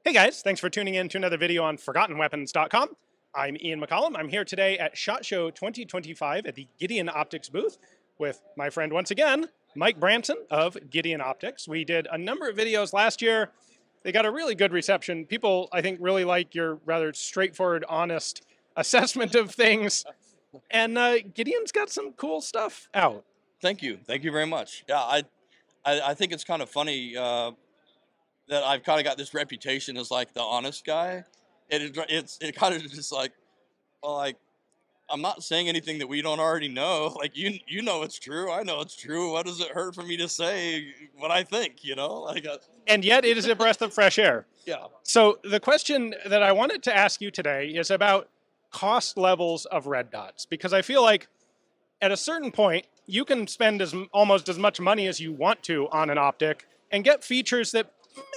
Hey guys, thanks for tuning in to another video on ForgottenWeapons.com. I'm Ian McCollum. I'm here today at SHOT Show 2025 at the Gideon Optics booth with my friend once again, Mike Branson of Gideon Optics. We did a number of videos last year. They got a really good reception. People, I think, really like your rather straightforward, honest assessment of things. And Gideon's got some cool stuff out. Thank you very much. Yeah, I think it's kind of funny that I've kind of got this reputation as like the honest guy. It kind of just like, well, like I'm not saying anything that we don't already know. Like you know it's true. I know it's true. What does it hurt for me to say what I think? You know, like. And yet it is a breath of fresh air. Yeah. So the question that I wanted to ask you today is about cost levels of red dots, because I feel like at a certain point you can spend almost as much money as you want to on an optic and get features that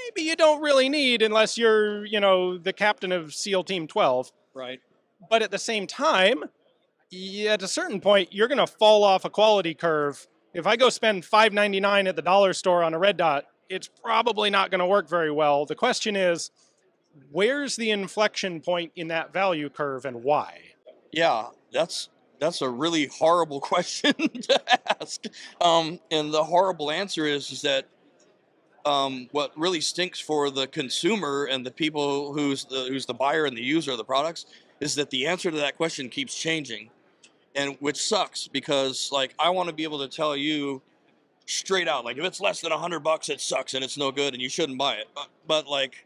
maybe you don't really need unless you're, the captain of SEAL Team 12. Right. But at the same time, at a certain point, you're going to fall off a quality curve. If I go spend $5.99 at the dollar store on a red dot, it's probably not going to work very well. The question is, where's the inflection point in that value curve and why? Yeah, that's a really horrible question to ask. And the horrible answer is that what really stinks for the consumer and the people who's the buyer and the user of the products is that the answer to that question keeps changing, and which sucks, because like I want to be able to tell you straight out, like if it's less than $100, it sucks and it's no good and you shouldn't buy it. But like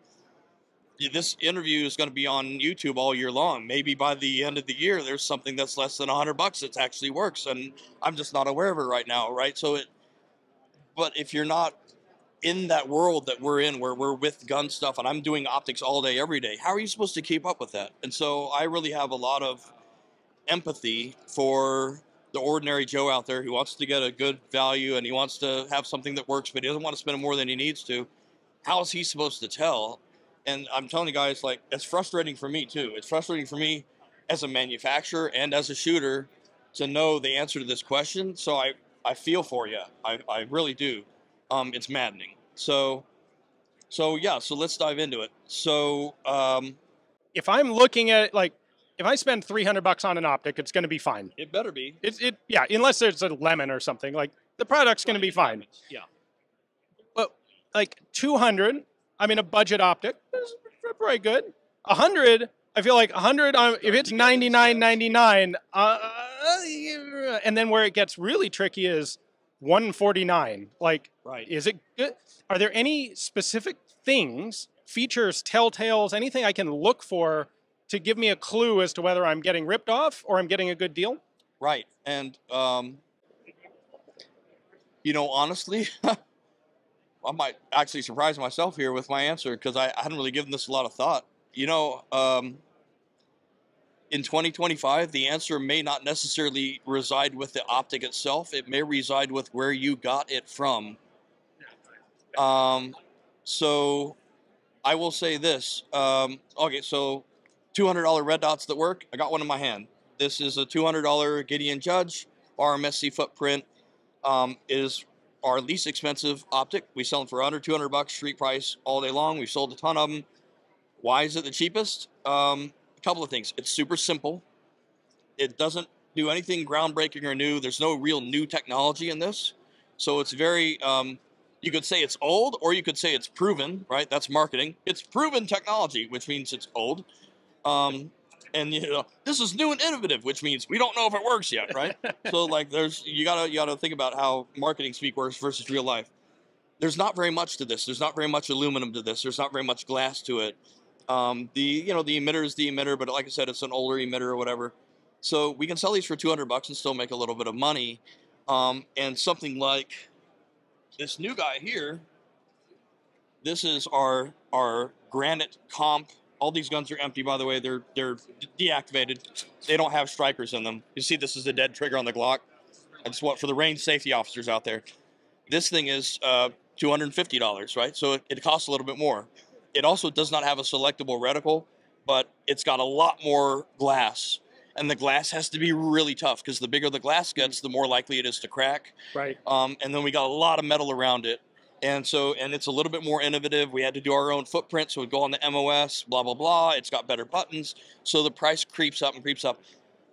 this interview is going to be on YouTube all year long. Maybe by the end of the year, there's something that's less than $100 that actually works, and I'm just not aware of it right now, right? But if you're not in that world that we're in, where we're with gun stuff, and I'm doing optics all day, every day, how are you supposed to keep up with that? And so I really have a lot of empathy for the ordinary Joe out there who wants to get a good value and he wants to have something that works, but he doesn't want to spend more than he needs to. How is he supposed to tell? And I'm telling you guys, like, it's frustrating for me too. It's frustrating for me as a manufacturer and as a shooter to know the answer to this question. So I feel for you. I really do. It's maddening. So yeah, so let's dive into it. So if I'm looking at it, like, if I spend $300 on an optic, it's going to be fine. It better be. Yeah, unless there's a lemon or something. Like, the product's going to be fine. Yeah. But like 200, I mean, a budget optic is pretty good. 100, I feel like 100, if it's $99.99, and then where it gets really tricky is $149. Like, right. Is it good? Are there any specific things, features, telltales, anything I can look for to give me a clue as to whether I'm getting ripped off or I'm getting a good deal? Right. And, honestly, I might actually surprise myself here with my answer, because I hadn't really given this a lot of thought. In 2025, the answer may not necessarily reside with the optic itself. It may reside with where you got it from. So I will say this. Okay, so $200 red dots that work. I got one in my hand. This is a $200 Gideon Judge RMSC footprint. Is our least expensive optic. We sell them for under $200 street price all day long. We've sold a ton of them. Why is it the cheapest? A couple of things. It's super simple. It doesn't do anything groundbreaking or new. There's no real new technology in this. So it's very, you could say it's old, or you could say it's proven, right? That's marketing. It's proven technology, which means it's old. And this is new and innovative, which means we don't know if it works yet, right? So like you gotta think about how marketing speak works versus real life. There's not very much to this. There's not very much aluminum to this. There's not very much glass to it. The emitter is the emitter, but like I said, it's an older emitter or whatever. So we can sell these for $200 and still make a little bit of money. And something like this new guy here, this is our Granite Comp. All these guns are empty, by the way. They're deactivated. They don't have strikers in them. You see, this is a dead trigger on the Glock. I just want for the range safety officers out there. This thing is $250, right? So it costs a little bit more. It also does not have a selectable reticle, but it's got a lot more glass. And the glass has to be really tough, because the bigger the glass gets, the more likely it is to crack. Right. And then we got a lot of metal around it. And so, and it's a little bit more innovative. We had to do our own footprint, so we go on the MOS, blah, blah, blah. It's got better buttons. So the price creeps up and creeps up.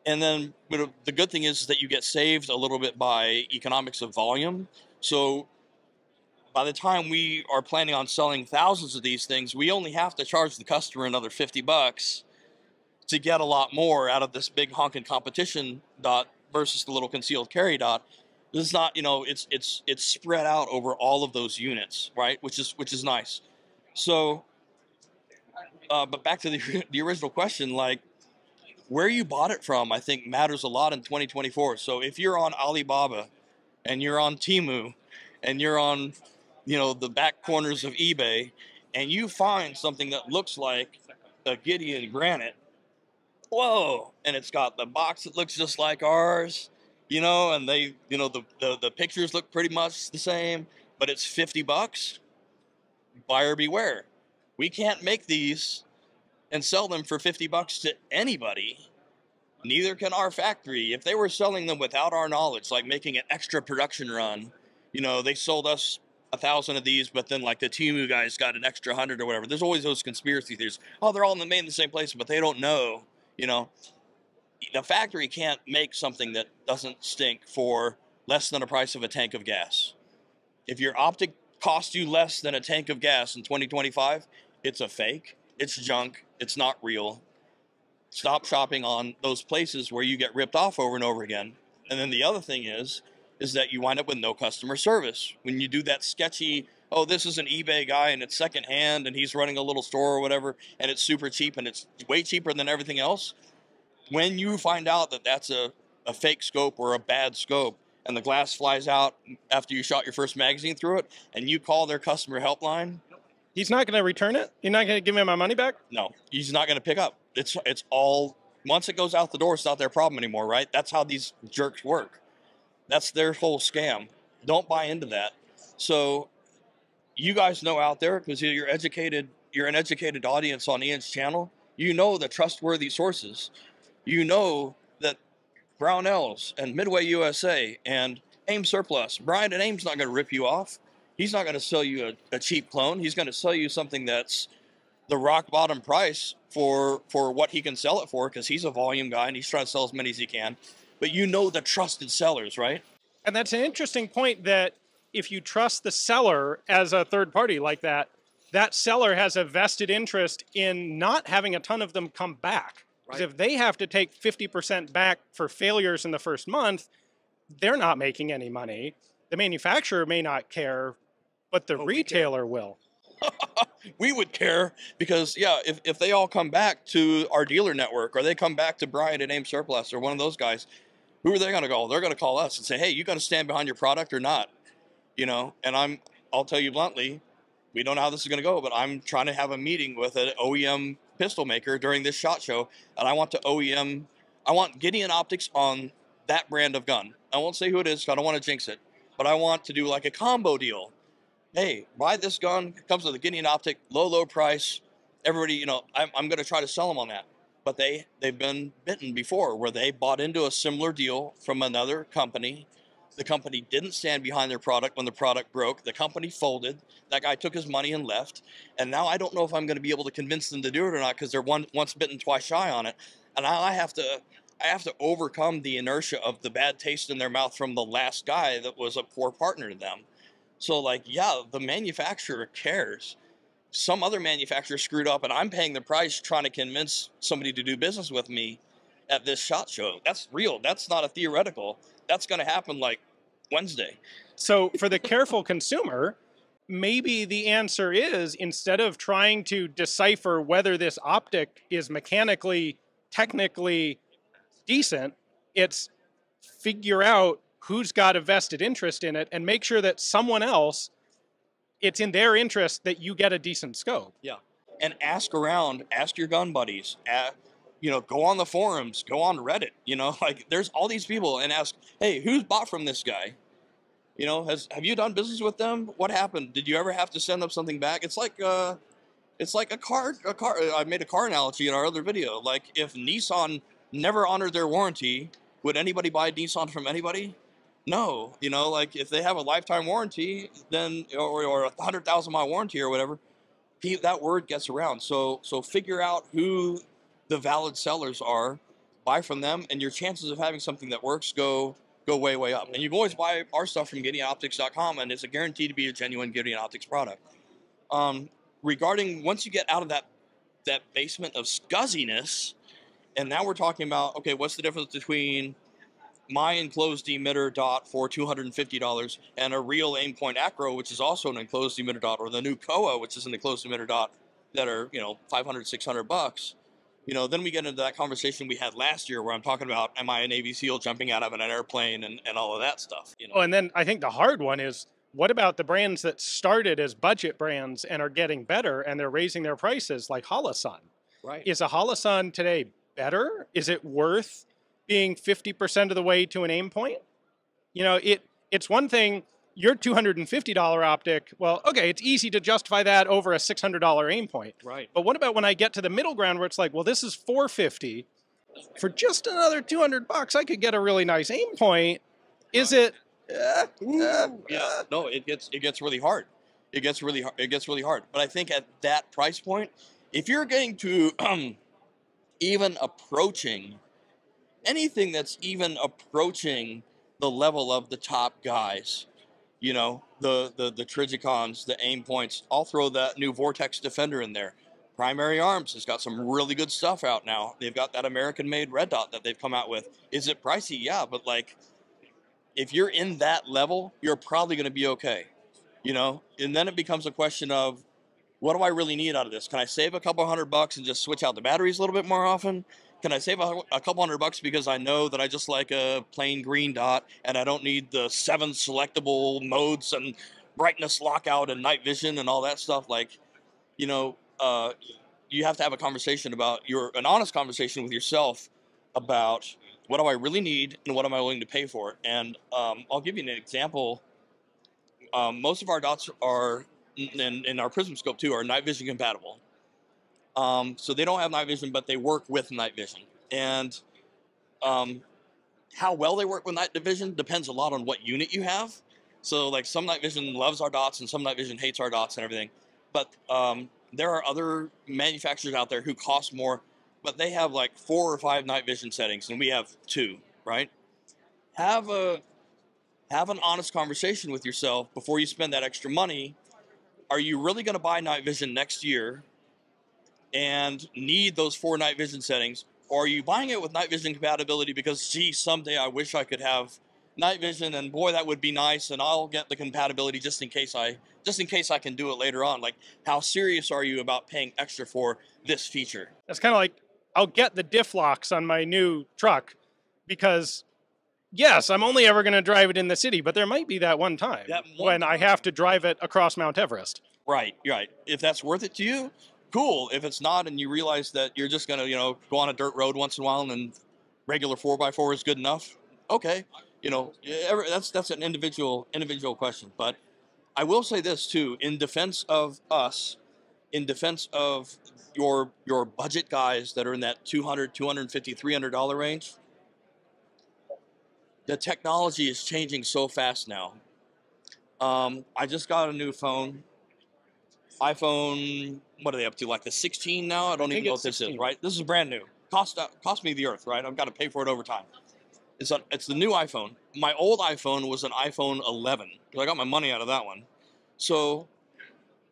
And then the good thing is that you get saved a little bit by economics of volume. So by the time we are planning on selling thousands of these things, we only have to charge the customer another $50 to get a lot more out of this big honking competition dot versus the little concealed carry dot. This is not, you know, it's spread out over all of those units, right? Which is nice. So, but back to the original question, like where you bought it from, I think matters a lot in 2024. So if you're on Alibaba and you're on Temu and you're on, you know, the back corners of eBay and you find something that looks like a Gideon granite, whoa, and it's got the box that looks just like ours, you know, and they, you know, the pictures look pretty much the same, but it's $50. Buyer beware. We can't make these and sell them for $50 to anybody. Neither can our factory. If they were selling them without our knowledge, like making an extra production run, you know, they sold us 1,000 of these, but then like the Temu guys got an extra 100 or whatever. There's always those conspiracy theories. Oh, they're all made in the same place, but they don't know, you know. The factory can't make something that doesn't stink for less than the price of a tank of gas. If your optic costs you less than a tank of gas in 2025, it's a fake, it's junk, it's not real. Stop shopping on those places where you get ripped off over and over again. And then the other thing is that you wind up with no customer service. When you do that sketchy, oh, this is an eBay guy and it's secondhand and he's running a little store or whatever, and it's super cheap and it's way cheaper than everything else. When you find out that that's a fake scope or a bad scope and the glass flies out after you shot your first magazine through it and you call their customer helpline, he's not going to return it? You're not going to give me my money back? No, he's not going to pick up. It's all, once it goes out the door, it's not their problem anymore, right? That's how these jerks work. That's their whole scam. Don't buy into that. So you guys know out there, because you're an educated audience on Ian's channel, you know the trustworthy sources. You know that Brownells and Midway USA and AIM Surplus, Brian and AIM's not going to rip you off. He's not going to sell you a cheap clone. He's going to sell you something that's the rock bottom price for what he can sell it for, because he's a volume guy and he's trying to sell as many as he can. But you know the trusted sellers, right? And that's an interesting point, that if you trust the seller as a third party like that, that seller has a vested interest in not having a ton of them come back. Because if they have to take 50% back for failures in the first month, they're not making any money. The manufacturer may not care, but the retailer will. We would care, because, yeah, if they all come back to our dealer network, or they come back to Brian at AIM Surplus or one of those guys, who are they going to call? They're going to call us and say, hey, you got to stand behind your product or not, you know? And I'll tell you bluntly, we don't know how this is going to go, but I'm trying to have a meeting with an OEM pistol maker during this SHOT Show, and I want Gideon optics on that brand of gun. I won't say who it is, because I don't want to jinx it, but I want to do like a combo deal. Hey, buy this gun, it comes with a Gideon optic, low price. Everybody, you know, I'm going to try to sell them on that. But they've been bitten before, where they bought into a similar deal from another company. The company didn't stand behind their product when the product broke. The company folded. That guy took his money and left. And now I don't know if I'm going to be able to convince them to do it or not, because they're once bitten, twice shy on it. And I have to overcome the inertia of the bad taste in their mouth from the last guy that was a poor partner to them. So, like, yeah, the manufacturer cares. Some other manufacturer screwed up, and I'm paying the price trying to convince somebody to do business with me at this SHOT Show. That's real. That's not a theoretical. That's going to happen like Wednesday. So for the careful consumer, maybe the answer is, instead of trying to decipher whether this optic is mechanically, technically decent, it's figure out who's got a vested interest in it and make sure that someone else, it's in their interest that you get a decent scope. Yeah. And ask around, ask your gun buddies, you know, go on the forums, go on Reddit, you know, like there's all these people, and ask, hey, who's bought from this guy? You know, have you done business with them? What happened? Did you ever have to send them something back? It's like a car. I made a car analogy in our other video. Like, if Nissan never honored their warranty, would anybody buy Nissan from anybody? No, you know, like if they have a lifetime warranty, then or a 100,000 mile warranty or whatever, that word gets around. So figure out who the valid sellers are, buy from them, and your chances of having something that works go way up. And you can always buy our stuff from GideonOptics.com, and it's a guaranteed to be a genuine Gideon Optics product. Regarding once you get out of that basement of scuzziness, and now we're talking about, okay, what's the difference between my enclosed emitter dot for $250 and a real Aimpoint Acro, which is also an enclosed emitter dot, or the new Koa, which is an enclosed emitter dot, that are, you know, 500, 600 bucks. You know, then we get into that conversation we had last year where I'm talking about, am I a Navy SEAL jumping out of an airplane and all of that stuff, you know? Oh, and then I think the hard one is, what about the brands that started as budget brands and are getting better and they're raising their prices, like Holosun? Right. Is a Holosun today better? Is it worth being 50% of the way to an Aimpoint? You know, it's one thing, your $250 optic, well, okay, it's easy to justify that over a $600 Aimpoint. Right. But what about when I get to the middle ground where it's like, well, this is $450. For just another 200 bucks, I could get a really nice Aimpoint. Is it? Yeah. No, it gets really hard. It gets really hard. But I think at that price point, if you're getting to even approaching anything that's even approaching the level of the top guys, you know, the Trigicons, the Aimpoints, I'll throw that new Vortex Defender in there. Primary Arms has got some really good stuff out now. They've got that American-made red dot that they've come out with. Is it pricey? Yeah, but like, if you're in that level, you're probably going to be okay, you know? And then it becomes a question of, what do I really need out of this? Can I save a couple $100 and just switch out the batteries a little bit more often? Can I save a couple $100 because I know that I just like a plain green dot and I don't need the 7 selectable modes and brightness lockout and night vision and all that stuff? Like, you know, you have to have a conversation about an honest conversation with yourself about, what do I really need and what am I willing to pay for? And I'll give you an example. Most of our dots are, and our Prism Scope too, are night vision compatible. So they don't have night vision, but they work with night vision. And how well they work with night vision depends a lot on what unit you have. So like some night vision loves our dots and some night vision hates our dots and everything. But there are other manufacturers out there who cost more, but they have like 4 or 5 night vision settings and we have 2, right? Have an honest conversation with yourself before you spend that extra money. Are you really going to buy night vision next year and need those 4 night vision settings? Or are you buying it with night vision compatibility because, gee, someday I wish I could have night vision and boy, that would be nice, and I'll get the compatibility just in case I can do it later on. Like, how serious are you about paying extra for this feature? It's kind of like, I'll get the diff locks on my new truck because, yes, I'm only ever going to drive it in the city, but there might be that one time when I have to drive it across Mount Everest. Right, right. If that's worth it to you, cool. If it's not, and you realize that you're just going to, you know, go on a dirt road once in a while and then regular 4x4 is good enough, okay. You know, that's an individual question. But I will say this too, in defense of us, in defense of your budget guys that are in that $200, $250, $300 range, the technology is changing so fast now. I just got a new phone. iPhone, what are they up to? Like the 16 now? I don't even know what this is, right? This is brand new. Cost me the earth, right? I've got to pay for it over time. It's the new iPhone. My old iPhone was an iPhone 11. I got my money out of that one. So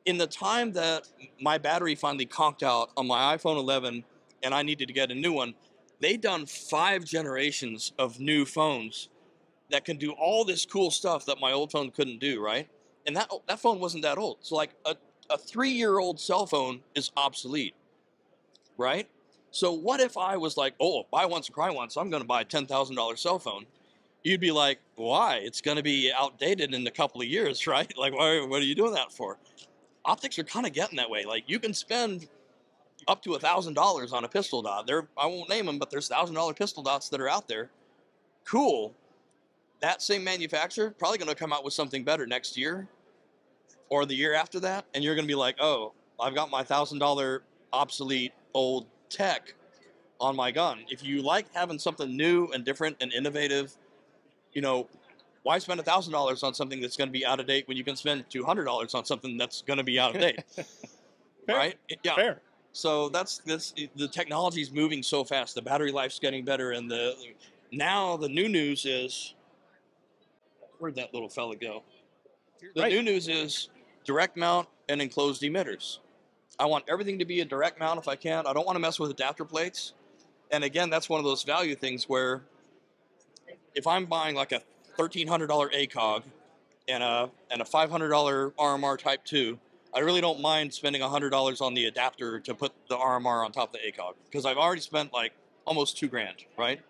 in the time that my battery finally conked out on my iPhone 11 and I needed to get a new one, they done 5 generations of new phones that can do all this cool stuff that my old phone couldn't do, right? And that phone wasn't that old. So like a 3-year-old cell phone is obsolete, right? So what if I was like, oh, buy once and cry once, I'm going to buy a $10,000 cell phone. You'd be like, why? It's going to be outdated in a couple of years, right? Like, what are you doing that for? Optics are kind of getting that way. Like, you can spend up to $1,000 on a pistol dot. I won't name them, but there's $1,000 pistol dots that are out there. Cool. That same manufacturer probably going to come out with something better next year or the year after that, and you're going to be like, oh, I've got my $1,000 obsolete old tech on my gun. If you like having something new and different and innovative, you know, Why spend $1,000 on something that's going to be out of date when you can spend $200 on something that's going to be out of date? Fair. Right? Yeah. Fair. So the technology is moving so fast. The battery life's getting better, and now the new news is, where'd that little fella go? The new news is direct mount and enclosed emitters. I want everything to be a direct mount if I can. I don't want to mess with adapter plates. And again, that's one of those value things where if I'm buying like a $1,300 ACOG and a $500 RMR Type 2, I really don't mind spending $100 on the adapter to put the RMR on top of the ACOG because I've already spent like almost $2,000, right?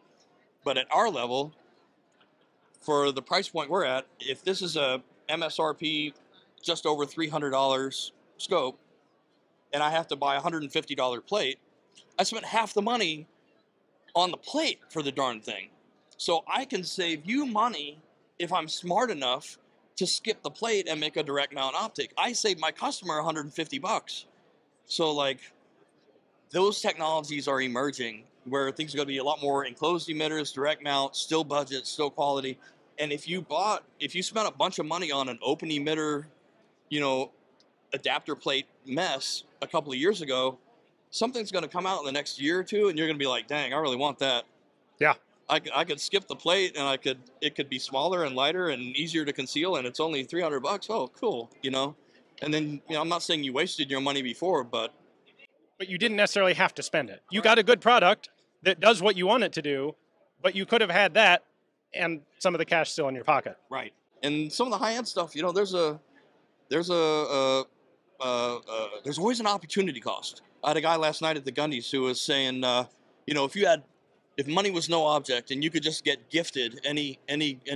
But at our level, for the price point we're at, if this is a MSRP just over $300 scope, and I have to buy a $150 plate, I spent half the money on the plate for the darn thing. So I can save you money if I'm smart enough to skip the plate and make a direct mount optic. I save my customer $150. So like those technologies are emerging where things are going to be a lot more enclosed emitters, direct mount, still budget, still quality. And if you spent a bunch of money on an open emitter, adapter plate mess a couple of years ago, something's going to come out in the next year or two, and you're going to be like, dang, I really want that. Yeah. I could skip the plate, and it could be smaller and lighter and easier to conceal, and it's only $300. Oh, cool, And then, I'm not saying you wasted your money before, but you didn't necessarily have to spend it. You got a good product that does what you want it to do, but you could have had that and some of the cash still in your pocket. Right. And some of the high-end stuff, there's always an opportunity cost. I had a guy last night at the Gundy's who was saying, if money was no object and you could just get gifted any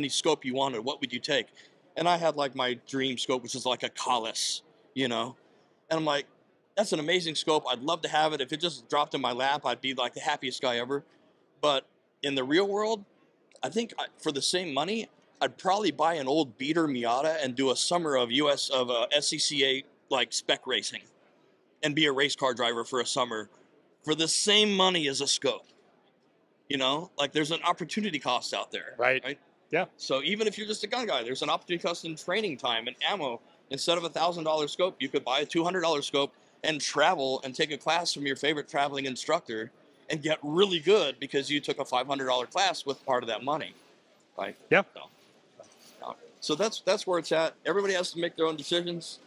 scope you wanted, what would you take? And I had like my dream scope, which is like a Collis, and I'm like, that's an amazing scope. I'd love to have it. If it just dropped in my lap, I'd be like the happiest guy ever. But in the real world, I think for the same money, I'd probably buy an old beater Miata and do a summer of SCCA like spec racing and be a race car driver for a summer for the same money as a scope. Like there's an opportunity cost out there. Right. Yeah. So even if you're just a gun guy, there's an opportunity cost in training time and ammo. Instead of $1,000 scope, you could buy a $200 scope and travel and take a class from your favorite traveling instructor and get really good because you took a $500 class with part of that money. Right. Yeah. So that's where it's at. Everybody has to make their own decisions.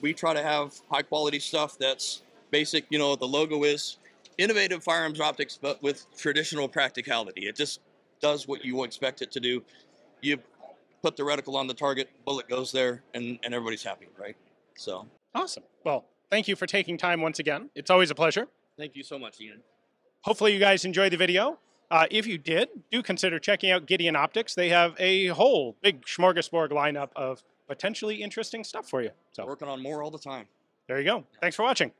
We try to have high quality stuff that's basic. The logo is innovative firearms optics, but with traditional practicality. It just does what you expect it to do. You put the reticle on the target, bullet goes there, and everybody's happy, right? So awesome. Well, thank you for taking time once again. It's always a pleasure. Thank you so much, Ian. Hopefully you guys enjoyed the video. If you did, do consider checking out Gideon Optics. They have a whole big smorgasbord lineup of potentially interesting stuff for you. So working on more all the time. There you go. Thanks for watching.